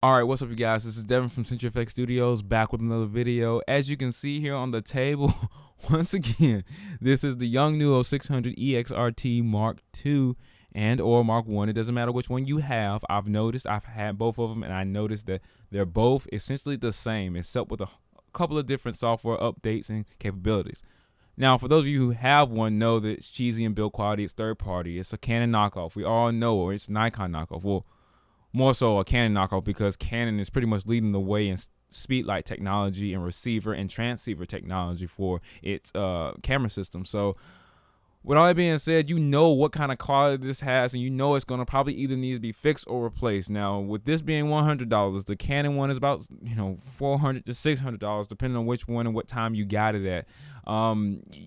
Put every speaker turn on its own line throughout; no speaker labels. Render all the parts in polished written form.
All right, what's up, you guys? This is Devin from CenturyFX Studios, back with another video. As you can see here on the table, once again, this is the Yongnuo 600 EXRT Mark II and or Mark I. It doesn't matter which one you have. I've noticed, I've had both of them, and I noticed that they're both essentially the same, except with a couple of different software updates and capabilities. Now, for those of you who have one, know that it's cheesy in build quality, it's third party, it's a Canon knockoff. We all know, or it's Nikon knockoff. Well, more so a Canon knockoff, because Canon is pretty much leading the way in speedlight technology and receiver and transceiver technology for its camera system. So with all that being said, you know what kind of quality this has, and you know it's going to probably either need to be fixed or replaced. Now, with this being $100, the Canon one is about $400 to $600, depending on which one and what time you got it at.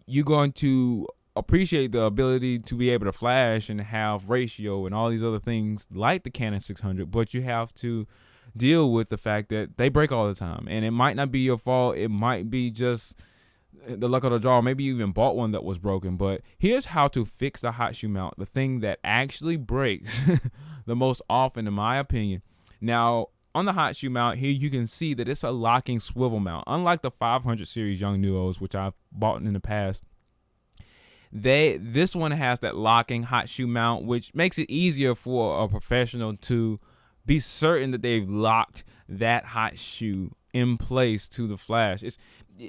You're going to appreciate the ability to be able to flash and have ratio and all these other things like the Canon 600, but you have to deal with the fact that they break all the time, and it might not be your fault. It might be just the luck of the draw. Maybe you even bought one that was broken. But here's how to fix the HotShoe mount, the thing that actually breaks the most often, in my opinion. Now, on the HotShoe mount here, you can see that it's a locking swivel mount. Unlike the 500 series Yongnuos, which I've bought in the past, this one has that locking HotShoe mount, which makes it easier for a professional to be certain that they've locked that HotShoe in place to the flash.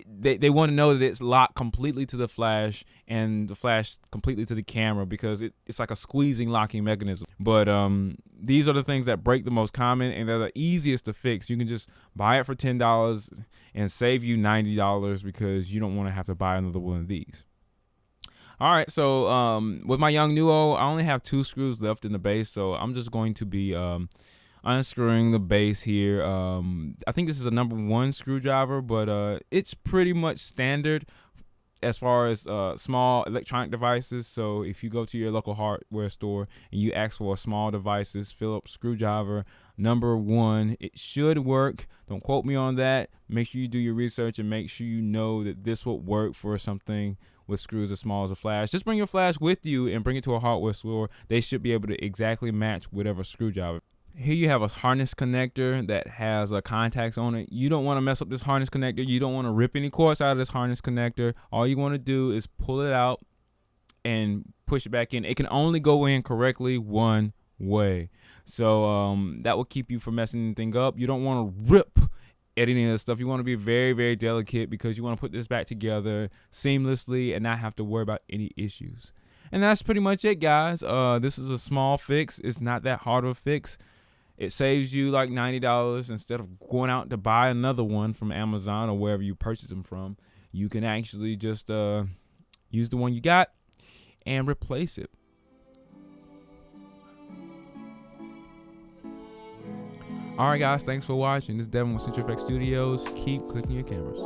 They want to know that it's locked completely to the flash and the flash completely to the camera, because it's like a squeezing locking mechanism. But these are the things that break the most common, and they're the easiest to fix. You can just buy it for $10 and save you $90, because you don't want to have to buy another one of these. All right, so with my Yongnuo, I only have 2 screws left in the base, so I'm just going to be unscrewing the base here. I think this is a number 1 screwdriver, but it's pretty much standard as far as small electronic devices. So if you go to your local hardware store and you ask for a small devices Phillips screwdriver number 1, it should work. Don't quote me on that. Make sure you do your research and make sure you know that this will work for something with screws as small as a flash. Just bring your flash with you and bring it to a hardware store. They should be able to exactly match whatever screwdriver. Here you have a harness connector that has contacts on it. You don't want to mess up this harness connector. You don't want to rip any cords out of this harness connector. All you want to do is pull it out and push it back in. It can only go in correctly one way. So that will keep you from messing anything up. You don't want to rip any of this stuff. You want to be very, very delicate, because you want to put this back together seamlessly and not have to worry about any issues. And that's pretty much it, guys. This is a small fix. It's not that hard of a fix. It saves you like $90 instead of going out to buy another one from Amazon or wherever you purchase them from. You can actually just use the one you got and replace it. All right, guys, thanks for watching. This is Devin with CenturyFX Studios. Keep clicking your cameras.